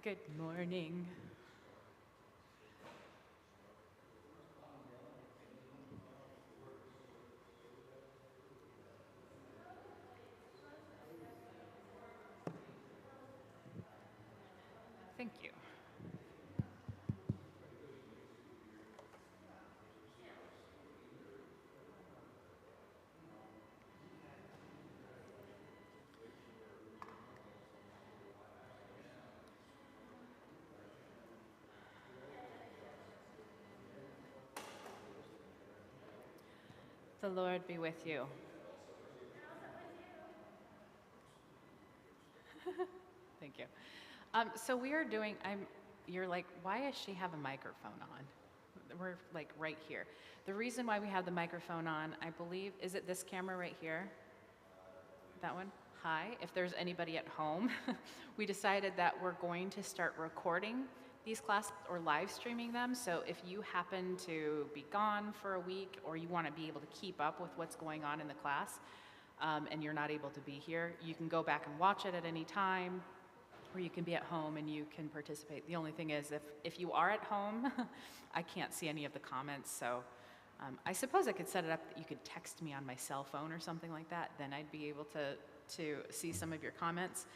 Good morning. Thank you. The Lord be with you. Thank you. So we are doing, you're like, why does she have a microphone on? We're like right here. The reason why we have the microphone on, I believe, is it this camera right here? That one? Hi. If there's anybody at home, we decided that we're going to start recording these classes or live streaming them. So if you happen to be gone for a week or you want to be able to keep up with what's going on in the class and you're not able to be here, you can go back and watch it at any time, or you can be at home and you can participate. The only thing is if you are at home, I can't see any of the comments, so I suppose I could set it up that you could text me on my cell phone or something like that, then I'd be able to see some of your comments.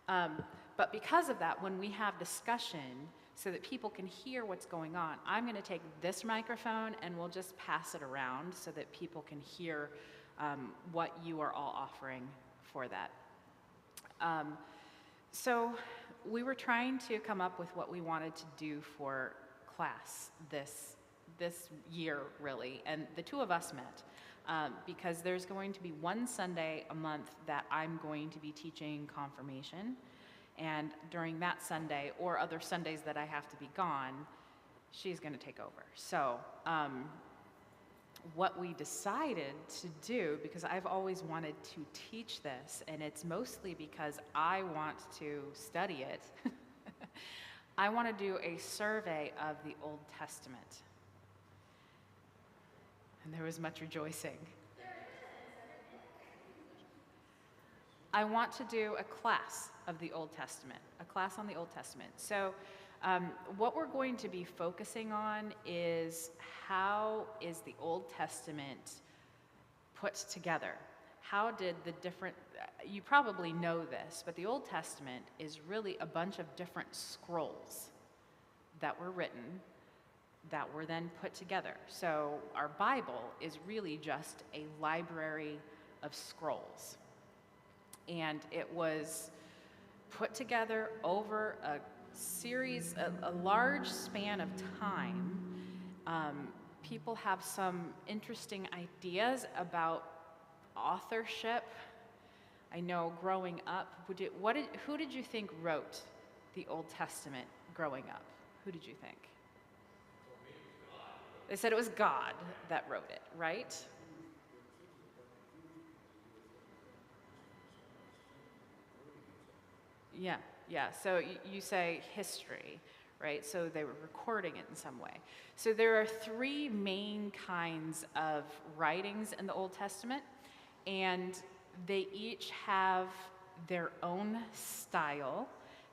But because of that, when we have discussion, so that people can hear what's going on, I'm going to take this microphone and we'll just pass it around so that people can hear what you are all offering for that. So we were trying to come up with what we wanted to do for class this year, really, and the two of us met because there's going to be one Sunday a month that I'm going to be teaching confirmation, and during that Sunday, or other Sundays that I have to be gone, she's going to take over. So what we decided to do, because I've always wanted to teach this, and it's mostly because I want to study it, I want to do a survey of the Old Testament. And there was much rejoicing. I want to do a class of the Old Testament, a class on the Old Testament. So what we're going to be focusing on is how is the Old Testament put together? How did the different, you probably know this, but the Old Testament is really a bunch of different scrolls that were written that were then put together. So our Bible is really just a library of scrolls. And it was put together over a series, a large span of time. People have some interesting ideas about authorship. I know growing up, who did you think wrote the Old Testament growing up? Who did you think? They said it was God that wrote it, right? Yeah. So you say history, right? So they were recording it in some way. So there are three main kinds of writings in the Old Testament, and they each have their own style,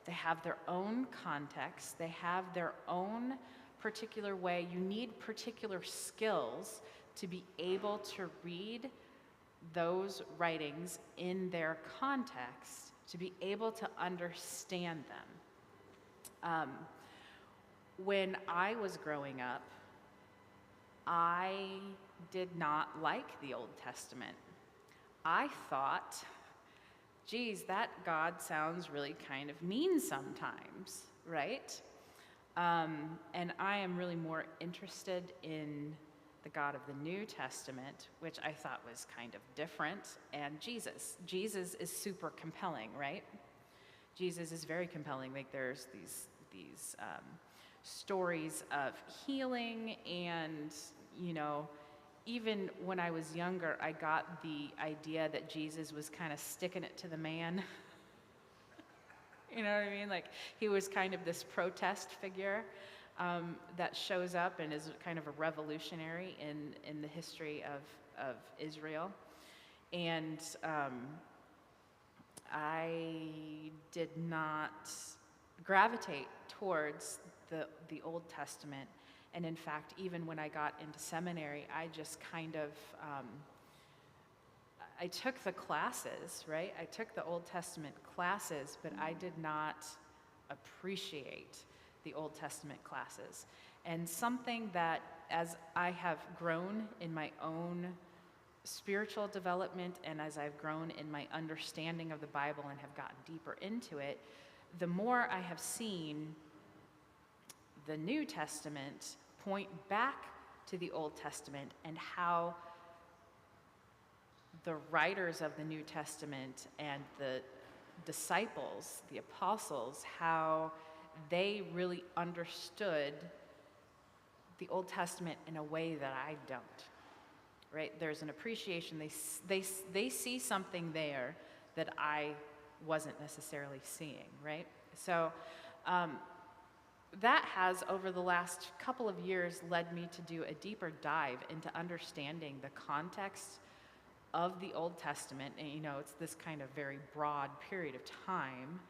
they have their own context, they have their own particular way. You need particular skills to be able to read those writings in their context, to be able to understand them. When I was growing up, I did not like the Old Testament. I thought, geez, that God sounds really kind of mean sometimes, right? And I am really more interested in the God of the New Testament, which I thought was kind of different, and Jesus. Jesus is super compelling, right? Jesus is very compelling. Like there's these stories of healing, and even when I was younger, I got the idea that Jesus was kind of sticking it to the man. You know what I mean? Like he was kind of this protest figure that shows up and is kind of a revolutionary in the history of Israel. And I did not gravitate towards the Old Testament. And in fact, even when I got into seminary, I just kind of, I took the classes, right? I took the Old Testament classes, but I did not appreciate the Old Testament classes. And something that, as I have grown in my own spiritual development and as I've grown in my understanding of the Bible and have gotten deeper into it, the more I have seen the New Testament point back to the Old Testament and how the writers of the New Testament and the disciples, the apostles, how they really understood the Old Testament in a way that I don't, right? There's an appreciation. They see something there that I wasn't necessarily seeing, right? So that has, over the last couple of years, led me to do a deeper dive into understanding the context of the Old Testament. And, it's this kind of very broad period of time,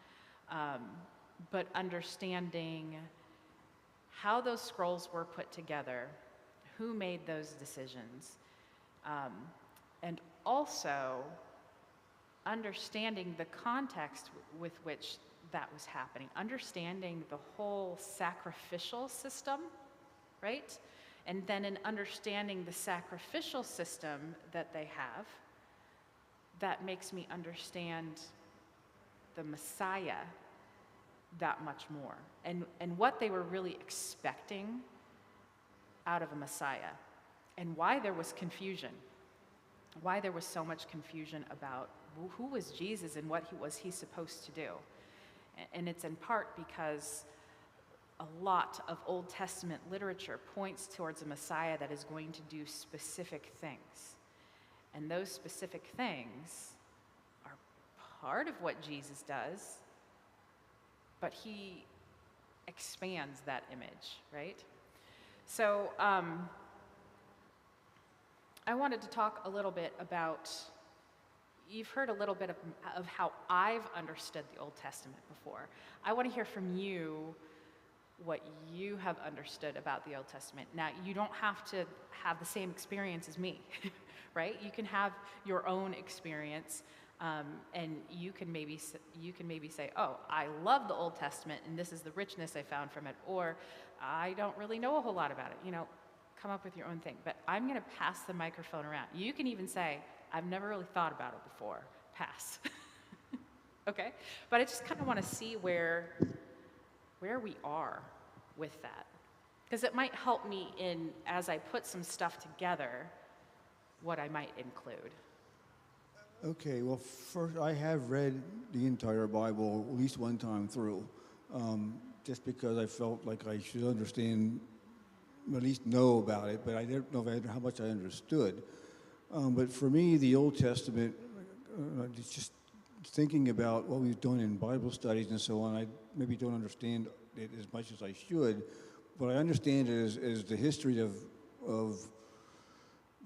but understanding how those scrolls were put together, who made those decisions, and also understanding the context with which that was happening, understanding the whole sacrificial system, right? And then in understanding the sacrificial system that they have, that makes me understand the Messiah that much more, and what they were really expecting out of a Messiah, and why there was confusion, why there was so much confusion about who was Jesus and what was he supposed to do. And it's in part because a lot of Old Testament literature points towards a Messiah that is going to do specific things. And those specific things are part of what Jesus does, but he expands that image, right? So I wanted to talk a little bit about, you've heard a little bit of how I've understood the Old Testament before. I want to hear from you what you have understood about the Old Testament. Now, you don't have to have the same experience as me, right? You can have your own experience, and you can maybe say, oh, I love the Old Testament, and this is the richness I found from it, or I don't really know a whole lot about it. Come up with your own thing. But I'm going to pass the microphone around. You can even say, I've never really thought about it before. Pass. Okay? But I just kind of want to see where we are with that. Because it might help me in, as I put some stuff together, what I might include. Okay, well, first, I have read the entire Bible at least one time through, just because I felt like I should understand, at least know about it, but I didn't know how much I understood. But for me, the Old Testament, just thinking about what we've done in Bible studies and so on, I maybe don't understand it as much as I should, but I understand it as the history of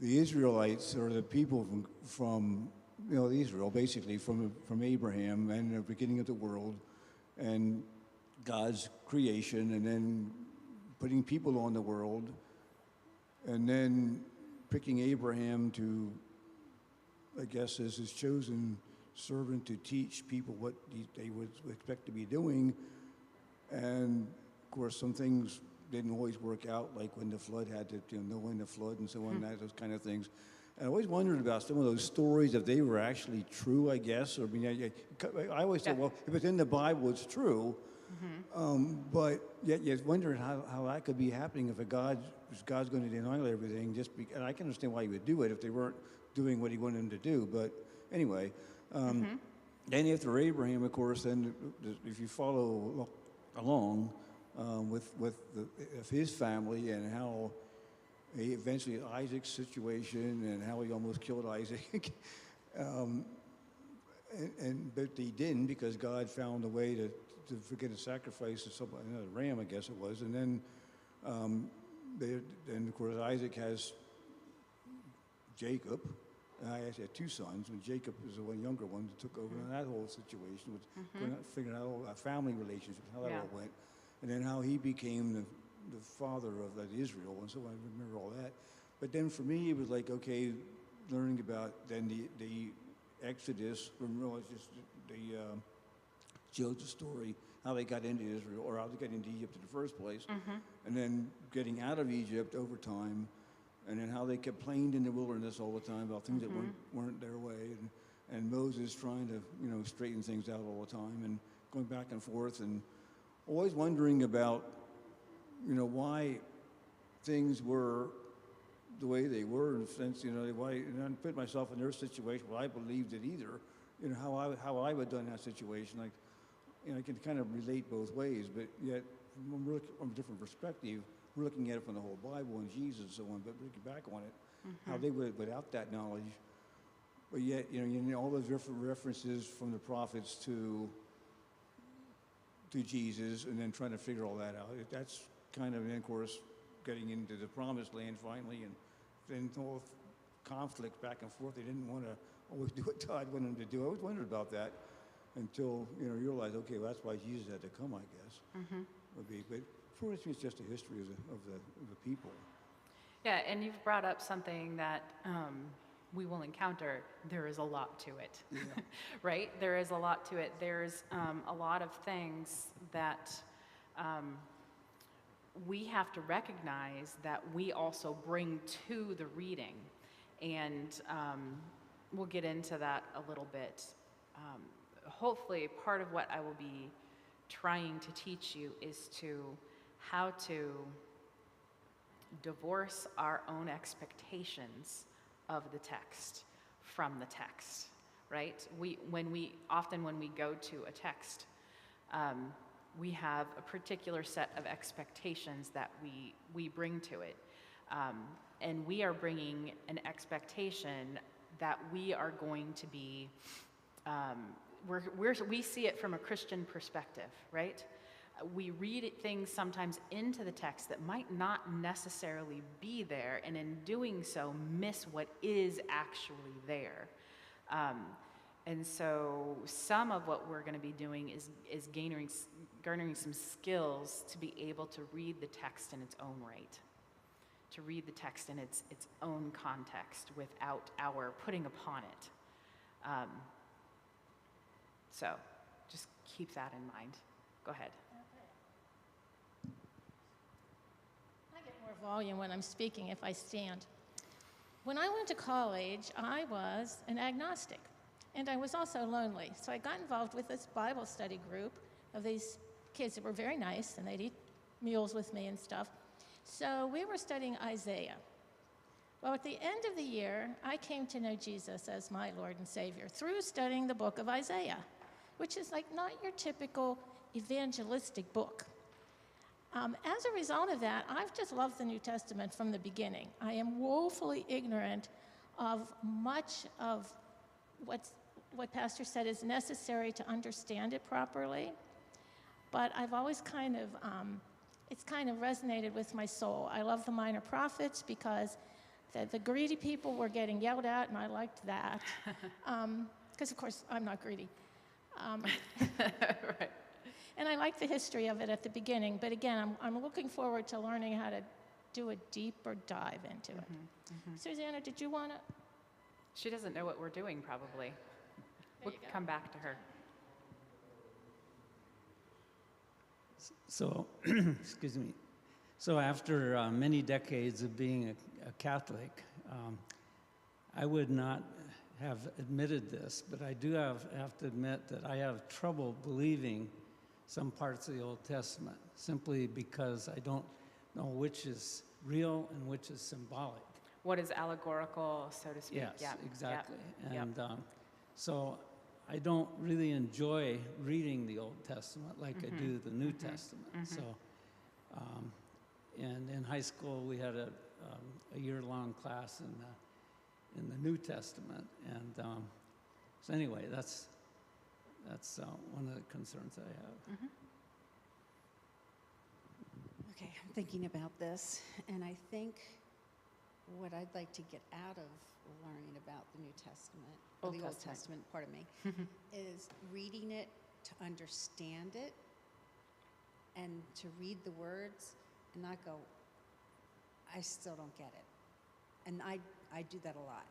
the Israelites, or the people from Israel, basically, from Abraham and the beginning of the world, and God's creation, and then putting people on the world, and then picking Abraham to, I guess, as his chosen servant to teach people what they would expect to be doing. And of course, some things didn't always work out, like when the flood had to, knowing the flood and so on, those kind of things. And I always wondered about some of those stories, if they were actually true, I guess. Or, I mean, I always said, well, if it's in the Bible, it's true. But yet you wonder how that could be happening if God's going to deny everything. And I can understand why he would do it if they weren't doing what he wanted them to do. But anyway, then after Abraham, of course, then if you follow along with his family and how eventually Isaac's situation and how he almost killed Isaac, but he didn't, because God found a way to forget a sacrifice of another ram, I guess it was, and then of course Isaac has Jacob, And I actually had two sons, and Jacob was the one younger one that took over in that whole situation with figuring out all family relationships, how that all went, and then how he became the father of Israel, and so I remember all that. But then for me, it was like, okay, learning about then the Exodus, just the Joseph's story, how they got into Israel, or how they got into Egypt in the first place, and then getting out of Egypt over time, and then how they complained in the wilderness all the time about things that weren't their way, and Moses trying to straighten things out all the time, and going back and forth, and always wondering about why things were the way they were, in a sense, why, and I put myself in their situation. Well, I believed it either, how I would have done that situation. Like, I can kind of relate both ways, but yet from a different perspective, we're looking at it from the whole Bible and Jesus and so on. But looking back on it, how they would, without that knowledge, but yet all those different references from the prophets to Jesus, and then trying to figure all that out. That's kind of, of course, getting into the promised land finally, and then all conflict back and forth. They didn't want to always do what God wanted them to do. I always wondered about that until you realize, okay, well, that's why Jesus had to come, I guess. Would be, but for us, it's just a history of the people. Yeah, and you've brought up something that we will encounter. There is a lot to it, right? There is a lot to it. There's a lot of things that we have to recognize that we also bring to the reading. And we'll get into that a little bit. Hopefully, part of what I will be trying to teach you is how to divorce our own expectations of the text from the text, right? When we go to a text, we have a particular set of expectations that we bring to it. And we are bringing an expectation that we are going to be, we see it from a Christian perspective, right? We read things sometimes into the text that might not necessarily be there, and in doing so, miss what is actually there. And so some of what we're going to be doing is garnering some skills to be able to read the text in its own right, to read the text in its own context without our putting upon it. So just keep that in mind. Go ahead. I get more volume when I'm speaking if I stand. When I went to college, I was an agnostic, and I was also lonely. So I got involved with this Bible study group of these kids that were very nice, and they'd eat meals with me and stuff. So we were studying Isaiah. Well, at the end of the year, I came to know Jesus as my Lord and Savior through studying the book of Isaiah, which is like not your typical evangelistic book. As a result of that, I've just loved the New Testament from the beginning. I am woefully ignorant of much of what Pastor said is necessary to understand it properly, but I've always it's kind of resonated with my soul. I love the minor prophets because the greedy people were getting yelled at, and I liked that. Because, of course, I'm not greedy. Right. And I like the history of it at the beginning, but again, I'm looking forward to learning how to do a deeper dive into it. Susanna, did you want to? She doesn't know what we're doing, probably. We'll come back to her. So, excuse me. So after many decades of being a Catholic, I would not have admitted this, but I do have to admit that I have trouble believing some parts of the Old Testament, simply because I don't know which is real and which is symbolic. What is allegorical, so to speak? Yes, exactly. Yep. And so I don't really enjoy reading the Old Testament like I do the New Testament. So, and in high school we had a year-long class in the New Testament, and so anyway, that's one of the concerns I have. Okay, I'm thinking about this, and I think what I'd like to get out of learning about the New Testament, or Old the Old Testament. Testament, pardon me, is reading it to understand it and to read the words and not go, I still don't get it. And I do that a lot.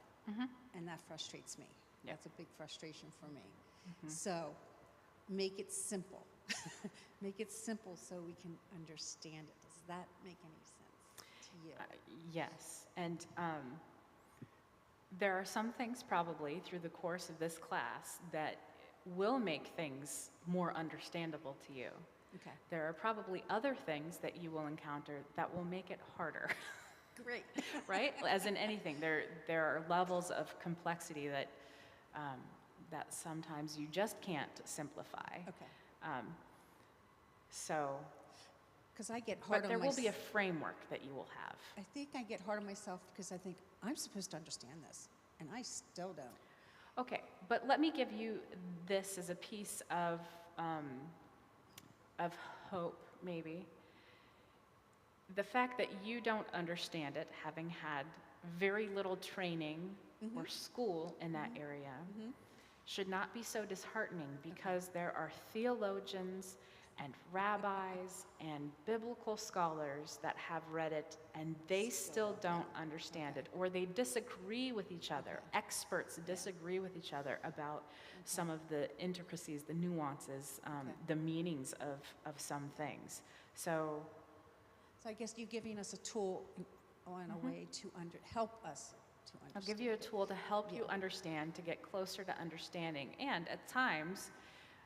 And that frustrates me. Yep. That's a big frustration for me. So make it simple. Make it simple so we can understand it. Does that make any sense to you? Yes, and there are some things probably through the course of this class that will make things more understandable to you. Okay. There are probably other things that you will encounter that will make it harder. Great. Right? As in anything, there are levels of complexity that that sometimes you just can't simplify. Okay. So, Because I get hard but on there will myself. be a framework that you will have. I think I get hard on myself because I think I'm supposed to understand this, and I still don't. Okay, but let me give you this as a piece of hope, maybe. The fact that you don't understand it, having had very little training or school in that area, should not be so disheartening, because there are theologians and rabbis and biblical scholars that have read it and they still don't understand it, or they disagree with each other. Experts disagree with each other about some of the intricacies, the nuances, the meanings of some things. So So I guess you're giving us a tool in a way to help us to understand. I'll give you a tool to help you understand, to get closer to understanding. And at times,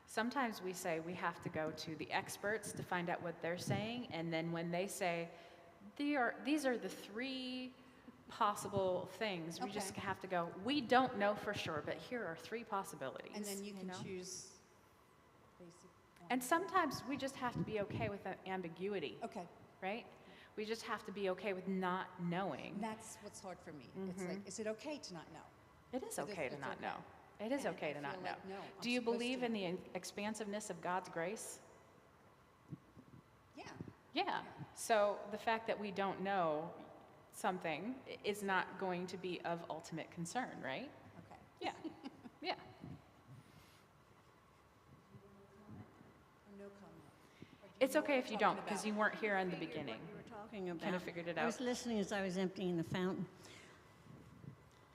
sometimes we say we have to go to the experts to find out what they're saying, and then when they say, these are the three possible things, we just Okay. have to go, we don't know for sure, but here are three possibilities. And then you can know? choose basic one. And sometimes we just have to be okay with the ambiguity, Okay. right? We just have to be okay with not knowing. That's what's hard for me. It's like, is it okay to not know? It is okay to it's not okay. know. It is And okay I to not feel know. like, no, I'm Do you supposed believe to in know. the expansiveness of God's grace? Yeah. Yeah. So the fact that we don't know something is not going to be of ultimate concern, right? Okay. Yeah. Yeah. Or no comment? Or do It's know what okay we're if you talking don't, because about? you weren't here in the Figured beginning. What you were talking about. Kind of figured it I out. was listening as I was emptying the fountain.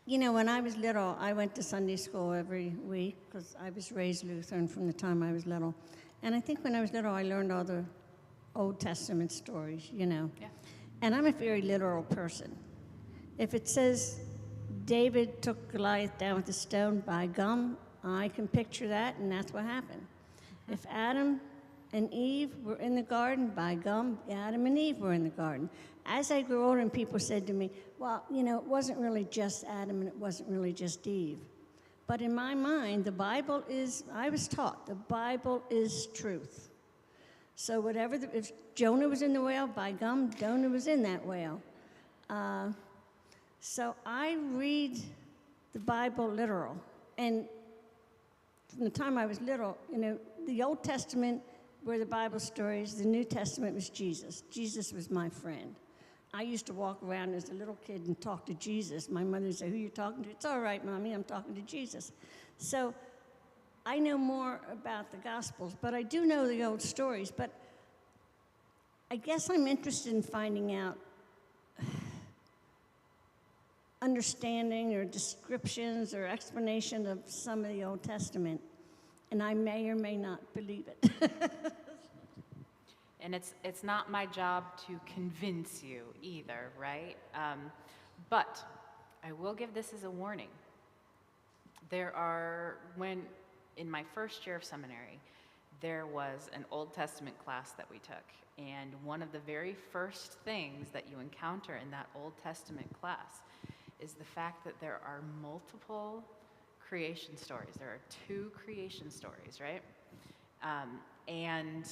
You know, when I was little, I went to Sunday school every week because I was raised Lutheran from the time I was little. And I think when I was little, I learned all the Old Testament stories, you know. Yeah. And I'm a very literal person. If it says David took Goliath down with a stone, by gum, I can picture that, and that's what happened. If Adam and Eve were in the garden, by gum, Adam and Eve were in the garden. As I grew older and people said to me, well, you know, it wasn't really just Adam and it wasn't really just Eve. But in my mind, the Bible is, I was taught, the Bible is truth. So whatever, if Jonah was in the whale, by gum, Jonah was in that whale. So I read the Bible literal. And from the time I was little, you know, the Old Testament were the Bible stories, the New Testament was Jesus. Jesus was my friend. I used to walk around as a little kid and talk to Jesus. My mother would say, who are you talking to? It's all right, Mommy, I'm talking to Jesus. So I know more about the Gospels, but I do know the old stories. But I guess I'm interested in finding out understanding or descriptions or explanation of some of the Old Testament. And I may or may not believe it. And it's not my job to convince you either, right? But I will give this as a warning. In my first year of seminary, there was an Old Testament class that we took. And one of the very first things that you encounter in that Old Testament class is the fact that there are multiple creation stories. There are 2 creation stories, right? And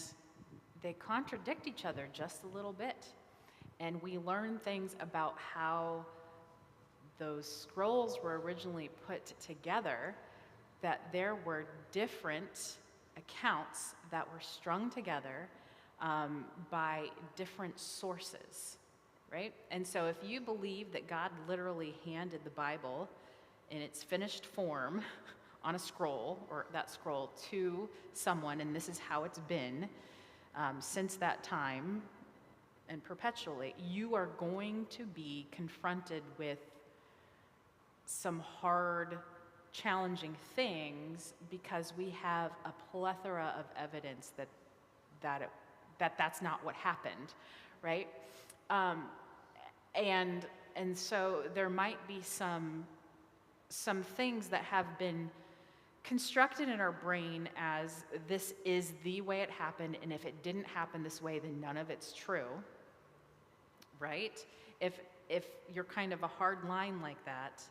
they contradict each other just a little bit. And we learn things about how those scrolls were originally put together, that there were different accounts that were strung together by different sources, right? And so if you believe that God literally handed the Bible in its finished form on a scroll, or that scroll to someone, and this is how it's been since that time and perpetually, you are going to be confronted with some hard, challenging things, because we have a plethora of evidence that's not what happened, right? And so there might be some things that have been constructed in our brain as this is the way it happened, and if it didn't happen this way, then none of it's true, right? If you're kind of a hard line like that,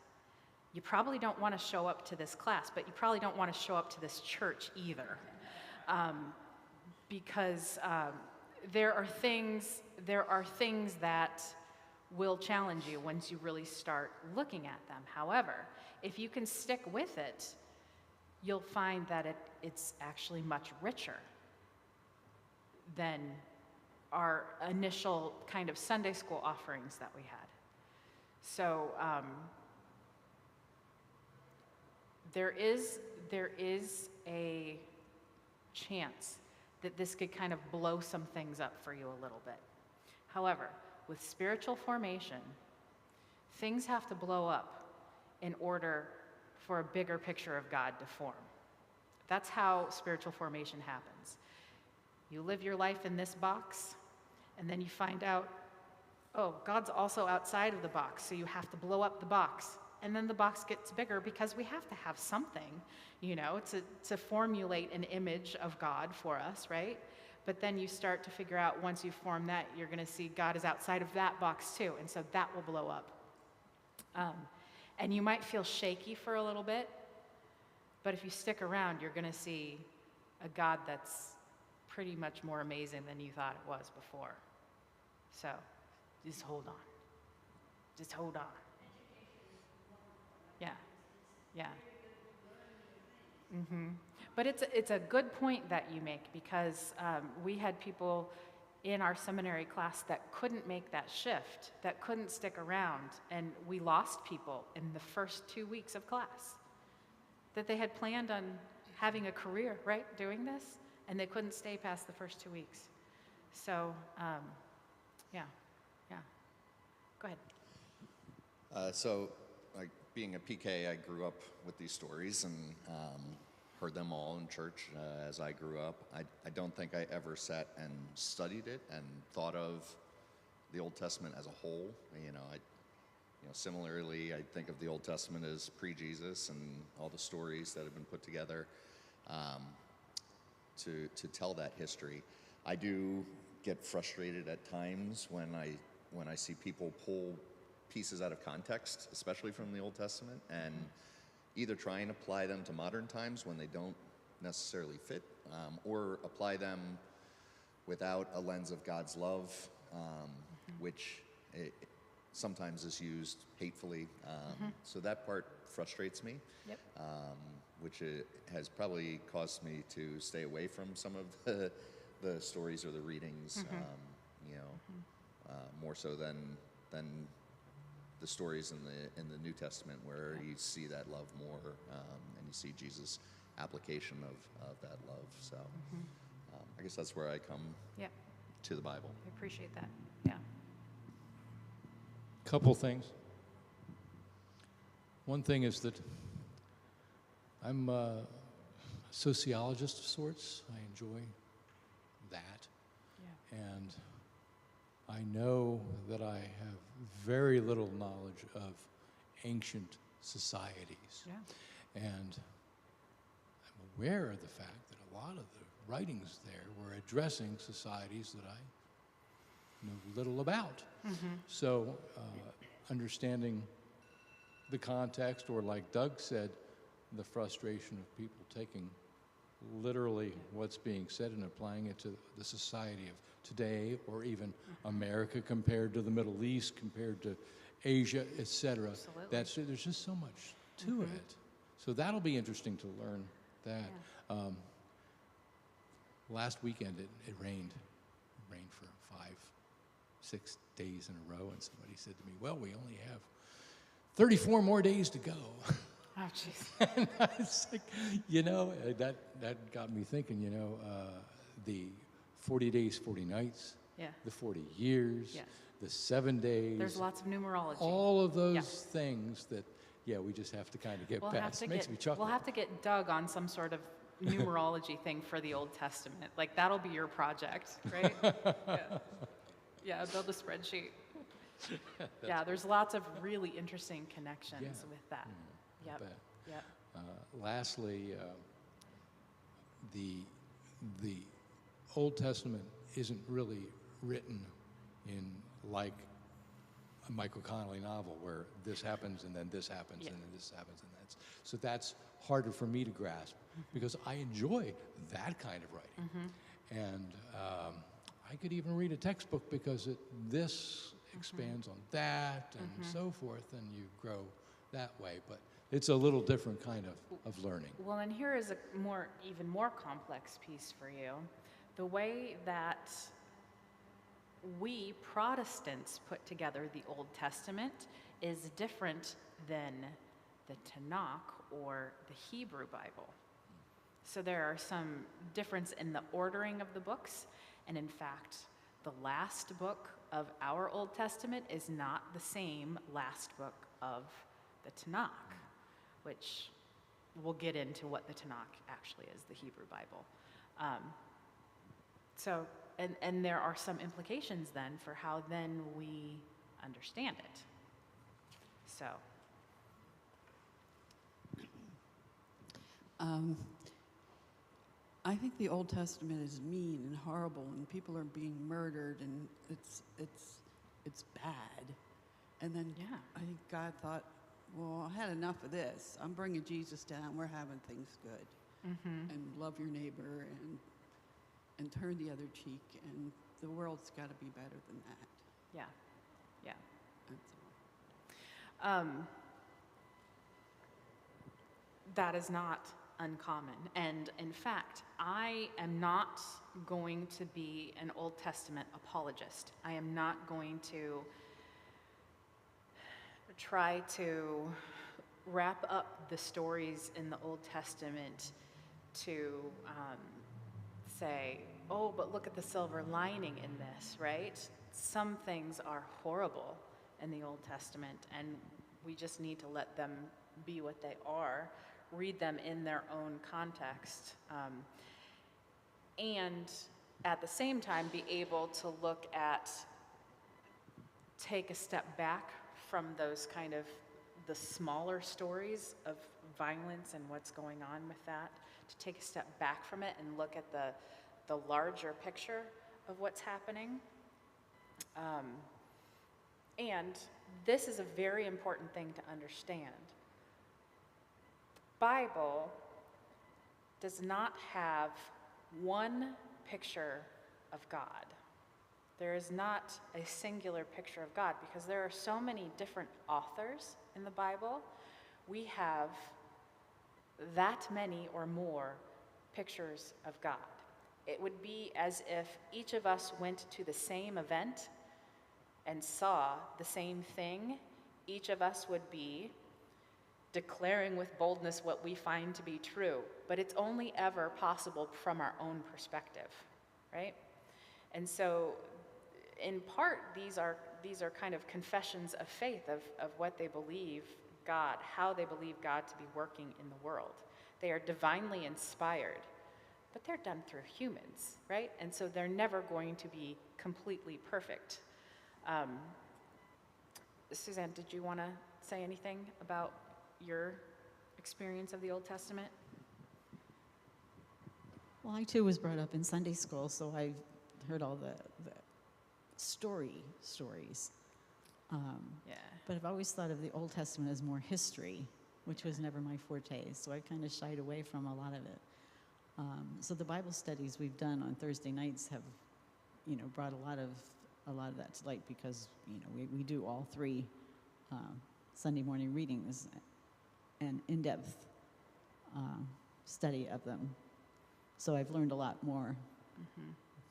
you probably don't want to show up to this class, but you probably don't want to show up to this church either, because there are things that will challenge you once you really start looking at them. However, if you can stick with it, you'll find that it's actually much richer than our initial kind of Sunday school offerings that we had. So there is a chance that this could kind of blow some things up for you a little bit. However, with spiritual formation, things have to blow up in order for a bigger picture of God to form. That's how spiritual formation happens. You live your life in this box, and then you find out, oh, God's also outside of the box, so you have to blow up the box. And then the box gets bigger because we have to have something, to formulate an image of God for us, right? But then you start to figure out, once you form that, you're going to see God is outside of that box too, and so that will blow up. And you might feel shaky for a little bit, but if you stick around, you're going to see a God that's pretty much more amazing than you thought it was before. So just hold on. Just hold on. Yeah. Yeah. But it's a good point that you make, because we had people in our seminary class that couldn't make that shift, that couldn't stick around, and we lost people in the first 2 weeks of class that they had planned on having a career, right, doing this, and they couldn't stay past the first 2 weeks. So, yeah. Go ahead. So, like, being a PK, I grew up with these stories and heard them all in church as I grew up. I don't think I ever sat and studied it and thought of the Old Testament as a whole. Similarly, I think of the Old Testament as pre-Jesus and all the stories that have been put together to tell that history. I do get frustrated at times when I see people pull pieces out of context, especially from the Old Testament, and either try and apply them to modern times when they don't necessarily fit, or apply them without a lens of God's love, which sometimes is used hatefully. So that part frustrates me, which has probably caused me to stay away from some of the stories or the readings, more so than the stories in the New Testament, where you see that love more, and you see Jesus' application of that love. So I guess that's where I come to the Bible. I appreciate that. Yeah. Couple things. One thing is that I'm a sociologist of sorts. I enjoy that. Yeah. And I know that I have very little knowledge of ancient societies. Yeah. And I'm aware of the fact that a lot of the writings there were addressing societies that I know little about. So understanding the context, or like Doug said, the frustration of people taking literally what's being said and applying it to the society of today, or even America compared to the Middle East, compared to Asia, etc. Absolutely. There's just so much to it. So that'll be interesting to learn that. Yeah. Last weekend it rained. It rained for 5, 6 days in a row, and somebody said to me, well, we only have 34 more days to go. Oh, jeez. And I was like, that got me thinking, the 40 days, 40 nights, Yeah. the 40 years, Yeah. the 7 days. There's lots of numerology. All of those Yeah. things that, we just have to kind of get We'll have past. to Makes get me chuckle. we'll have to get Doug on some sort of numerology thing for the Old Testament. Like that'll be your project, right? Yeah. Yeah, build a spreadsheet. Yeah, there's lots of really interesting connections Yeah. with that. I Yep. bet. Yep. Lastly, the Old Testament isn't really written in like a Michael Connelly novel where this happens and then this happens Yeah. and then this happens and that's harder for me to grasp because I enjoy that kind of writing. And I could even read a textbook because this expands on that and so forth, and you grow that way. But it's a little different kind of learning. Well, and here is a even more complex piece for you. The way that we Protestants put together the Old Testament is different than the Tanakh or the Hebrew Bible. So there are some difference in the ordering of the books, and in fact, the last book of our Old Testament is not the same last book of the Tanakh, which we'll get into what the Tanakh actually is, the Hebrew Bible. And there are some implications then for how then we understand it. So. I think the Old Testament is mean and horrible, and people are being murdered, and it's bad. And then Yeah. I think God thought, well, I had enough of this. I'm bringing Jesus down. We're having things good, and love your neighbor, and turn the other cheek. And the world's got to be better than that. Yeah, yeah. That's all. That is not uncommon. And in fact, I am not going to be an Old Testament apologist. I am not going to try to wrap up the stories in the Old Testament to say, oh, but look at the silver lining in this, right? Some things are horrible in the Old Testament, and we just need to let them be what they are, read them in their own context, and at the same time be able to take a step back from those kind of the smaller stories of violence and what's going on with that, to take a step back from it and look at the larger picture of what's happening. And this is a very important thing to understand. Bible does not have one picture of God. There is not a singular picture of God because there are so many different authors in the Bible. We have that many or more pictures of God. It would be as if each of us went to the same event and saw the same thing. Each of us would be declaring with boldness what we find to be true, but it's only ever possible from our own perspective, right? And so, in part, these are kind of confessions of faith of what they believe God, how they believe God to be working in the world. They are divinely inspired, but they're done through humans, right? And so they're never going to be completely perfect. Suzanne, did you want to say anything about your experience of the Old Testament? Well, I too was brought up in Sunday school, so I heard all the stories. Yeah. But I've always thought of the Old Testament as more history, which was never my forte, so I kind of shied away from a lot of it. So the Bible studies we've done on Thursday nights have, brought a lot of that to light because, we do all three Sunday morning readings and in-depth study of them. So I've learned a lot more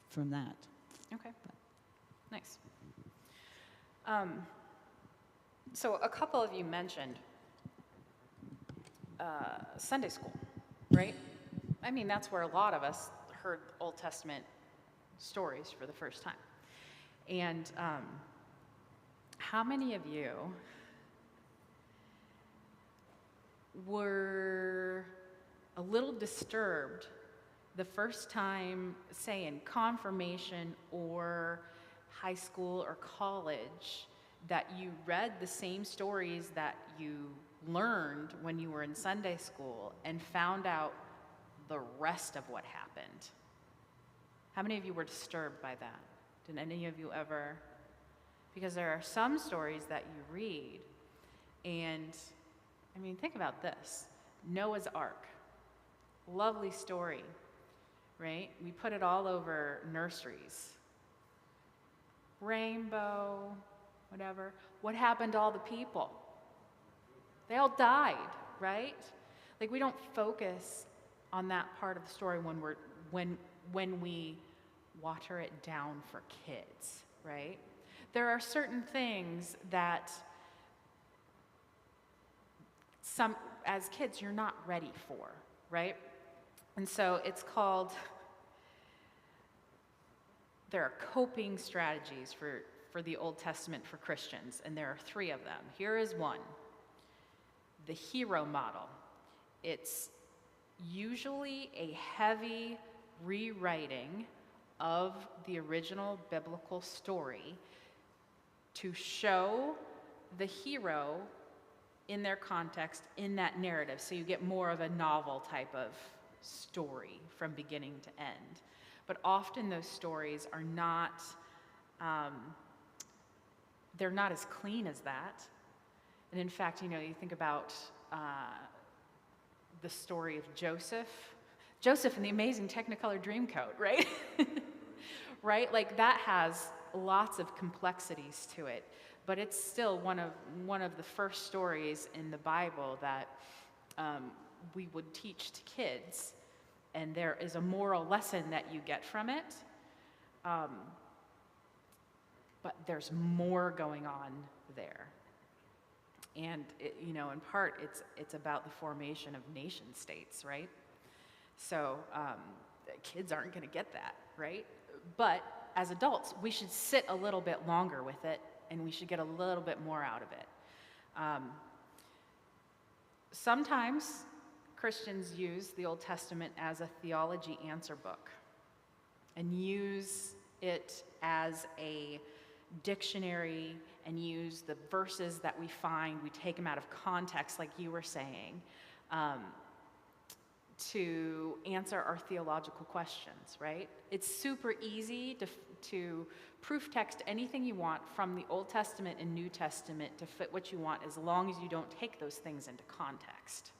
from that. Okay. Nice. So a couple of you mentioned Sunday school, right? I mean, that's where a lot of us heard Old Testament stories for the first time. And how many of you were a little disturbed the first time, say in confirmation or high school or college, that you read the same stories that you learned when you were in Sunday school and found out the rest of what happened? How many of you were disturbed by that? Did any of you ever? Because there are some stories that you read, and I mean, think about this. Noah's Ark. Lovely story, right? We put it all over nurseries. Rainbow, whatever. What happened to all the people? They all died, right? Like, we don't focus on that part of the story when we water it down for kids, right? There are certain things that as kids, you're not ready for, right? And so it's called, there are coping strategies for the Old Testament for Christians, and there are 3 of them. Here is one, the hero model. It's usually a heavy rewriting of the original biblical story to show the hero in their context, in that narrative, so you get more of a novel type of story from beginning to end. But often those stories are not, they're not as clean as that. And in fact, you think about the story of Joseph and the amazing Technicolor Dreamcoat, right? Right? Like, that has lots of complexities to it, but it's still one of the first stories in the Bible that we would teach to kids, and there is a moral lesson that you get from it, but there's more going on there. And in part, it's about the formation of nation states, right? So kids aren't going to get that, right? But as adults, we should sit a little bit longer with it, and we should get a little bit more out of it. Sometimes Christians use the Old Testament as a theology answer book and use it as a dictionary and use the verses that we find, we take them out of context, like you were saying, to answer our theological questions, right? It's super easy to proof text anything you want from the Old Testament and New Testament to fit what you want, as long as you don't take those things into context,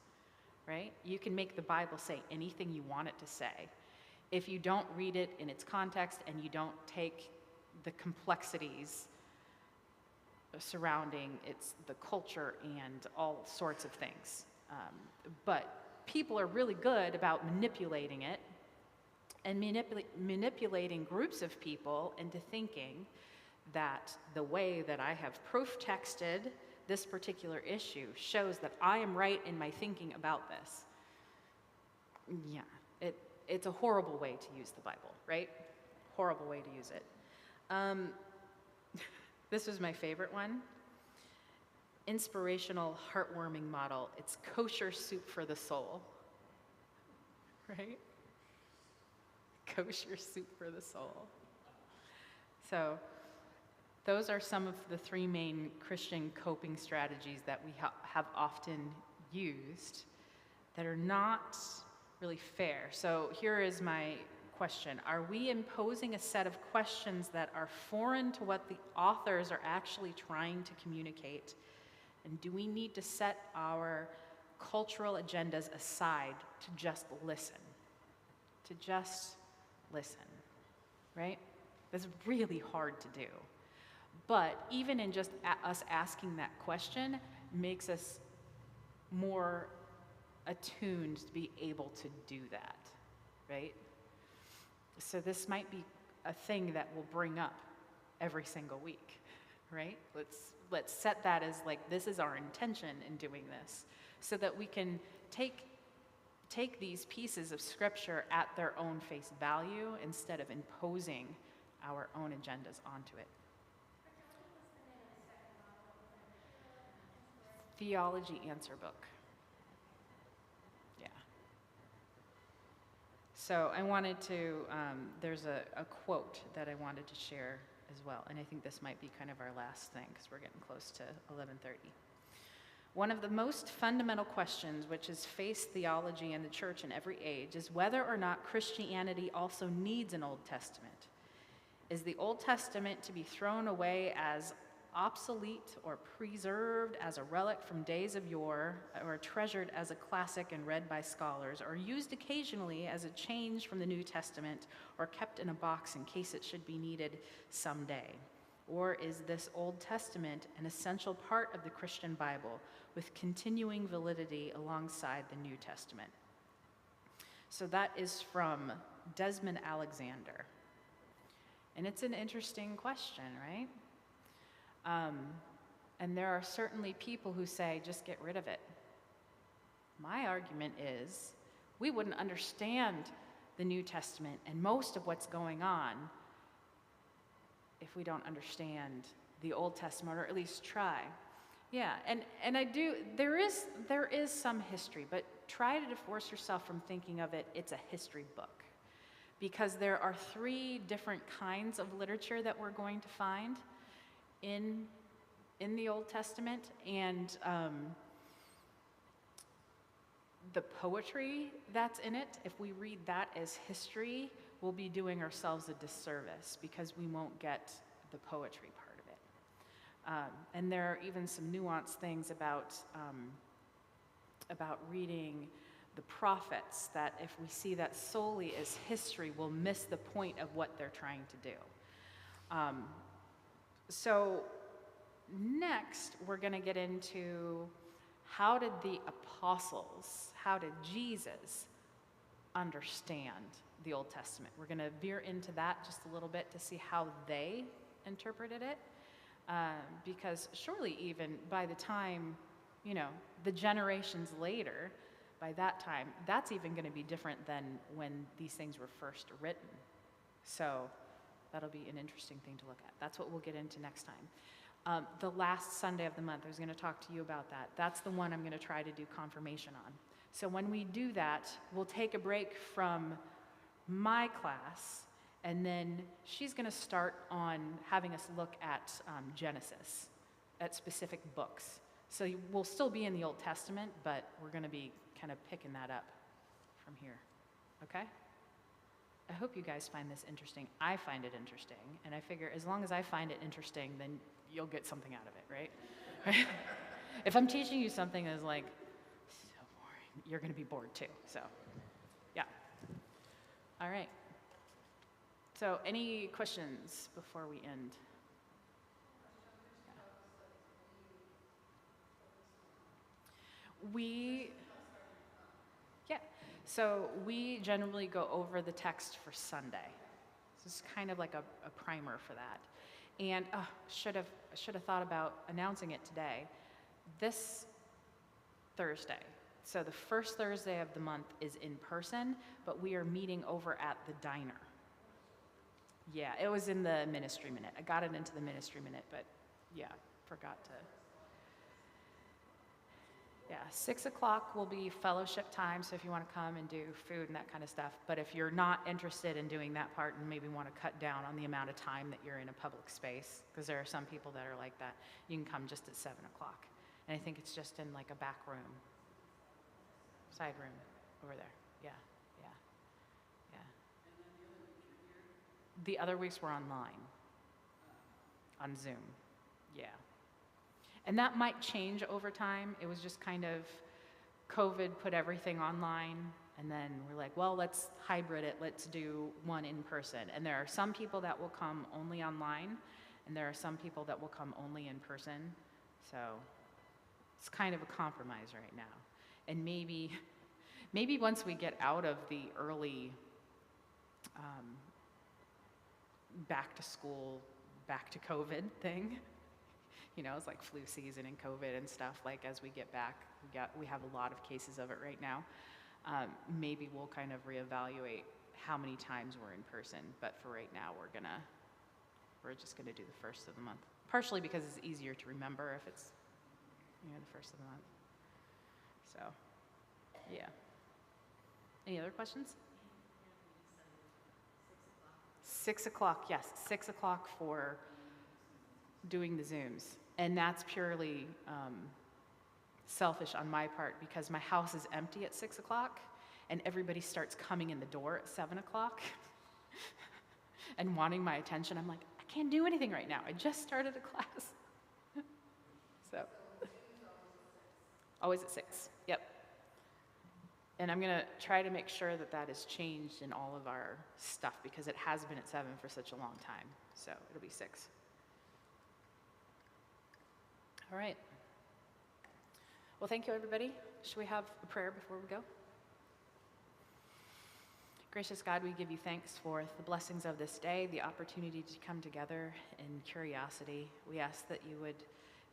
right? You can make the Bible say anything you want it to say. If you don't read it in its context and you don't take the complexities surrounding the culture and all sorts of things. But people are really good about manipulating it and manipulating groups of people into thinking that the way that I have proof texted this particular issue shows that I am right in my thinking about this. Yeah, it's a horrible way to use the Bible, right? Horrible way to use it. This was my favorite one. Inspirational, heartwarming model. It's kosher soup for the soul. Right? Kosher soup for the soul. So, those are some of the 3 main Christian coping strategies that we have often used that are not really fair. So, here is my question. Are we imposing a set of questions that are foreign to what the authors are actually trying to communicate? And do we need to set our cultural agendas aside to just listen? To just listen, right? That's really hard to do. But even in just us asking that question makes us more attuned to be able to do that, right? So this might be a thing that we'll bring up every single week, right? Let's set that as like, this is our intention in doing this, so that we can take these pieces of scripture at their own face value instead of imposing our own agendas onto it. Theology Answer Book. Yeah. So I wanted to, there's a quote that I wanted to share as well, and I think this might be kind of our last thing because we're getting close to 11:30. One of the most fundamental questions which has faced theology and the church in every age is whether or not Christianity also needs an Old Testament. Is the Old Testament to be thrown away as obsolete or preserved as a relic from days of yore, or treasured as a classic and read by scholars, or used occasionally as a change from the New Testament, or kept in a box in case it should be needed someday? Or is this Old Testament an essential part of the Christian Bible with continuing validity alongside the New Testament? So that is from Desmond Alexander. And it's an interesting question, right? And there are certainly people who say, just get rid of it. My argument is, we wouldn't understand the New Testament and most of what's going on if we don't understand the Old Testament, or at least try. Yeah, and I do, there is some history, but try to divorce yourself from thinking of it, it's a history book. Because there are 3 different kinds of literature that we're going to find in the Old Testament, and the poetry that's in it, if we read that as history, we'll be doing ourselves a disservice because we won't get the poetry part of it. And there are even some nuanced things about reading the prophets, that if we see that solely as history, we'll miss the point of what they're trying to do. So next, we're going to get into how did the apostles, how did Jesus understand the Old Testament? We're going to veer into that just a little bit to see how they interpreted it. Because surely even by the time, the generations later, by that time, that's even going to be different than when these things were first written. So that'll be an interesting thing to look at. That's what we'll get into next time. The last Sunday of the month, I was going to talk to you about that. That's the one I'm going to try to do confirmation on. So when we do that, we'll take a break from my class, and then she's going to start on having us look at Genesis, at specific books. So we'll still be in the Old Testament, but we're going to be kind of picking that up from here. Okay? I hope you guys find this interesting. I find it interesting, and I figure as long as I find it interesting, then you'll get something out of it, right? If I'm teaching you something that's like so boring, you're going to be bored too. So, yeah. All right. So, any questions before we end? So we generally go over the text for Sunday. This is kind of like a primer for that. And should have thought about announcing it today. This Thursday, so the first Thursday of the month is in person, but we are meeting over at the diner. Yeah, it was in the ministry minute. I got it into the ministry minute, but yeah, forgot to. Yeah, 6 o'clock will be fellowship time, so if you want to come and do food and that kind of stuff. But if you're not interested in doing that part and maybe want to cut down on the amount of time that you're in a public space, because there are some people that are like that, you can come just at 7 o'clock. And I think it's just in like a back room, side room over there. Yeah. The other weeks we're online, on Zoom. Yeah. And that might change over time. It was just kind of COVID put everything online, and then we're like, well, let's hybrid it. Let's do one in person. And there are some people that will come only online, and there are some people that will come only in person. So it's kind of a compromise right now. And maybe once we get out of the early back to school back to COVID thing. You know, it's like flu season and COVID and stuff. Like as we get back, we have a lot of cases of it right now. Maybe we'll kind of reevaluate how many times we're in person. But for right now, we're just gonna do the first of the month. Partially because it's easier to remember if it's, the first of the month. So, yeah. Any other questions? 6 o'clock, yes, 6 o'clock for doing the Zooms. And that's purely selfish on my part because my house is empty at 6 o'clock and everybody starts coming in the door at 7 o'clock and wanting my attention. I'm like, I can't do anything right now. I just started a class. So, always at 6, yep. And I'm gonna try to make sure that that is changed in all of our stuff because it has been at 7 for such a long time. So it'll be 6. All right. Well, thank you, everybody. Should we have a prayer before we go? Gracious God, we give you thanks for the blessings of this day, the opportunity to come together in curiosity. We ask that you would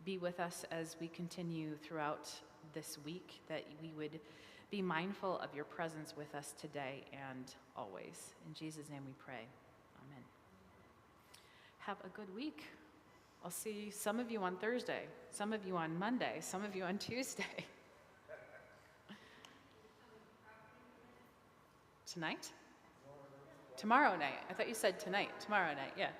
be with us as we continue throughout this week, that we would be mindful of your presence with us today and always. In Jesus' name we pray. Amen. Have a good week. I'll see some of you on Thursday, some of you on Monday, some of you on Tuesday. Tonight? Tomorrow night. I thought you said tonight. Tomorrow night, yeah.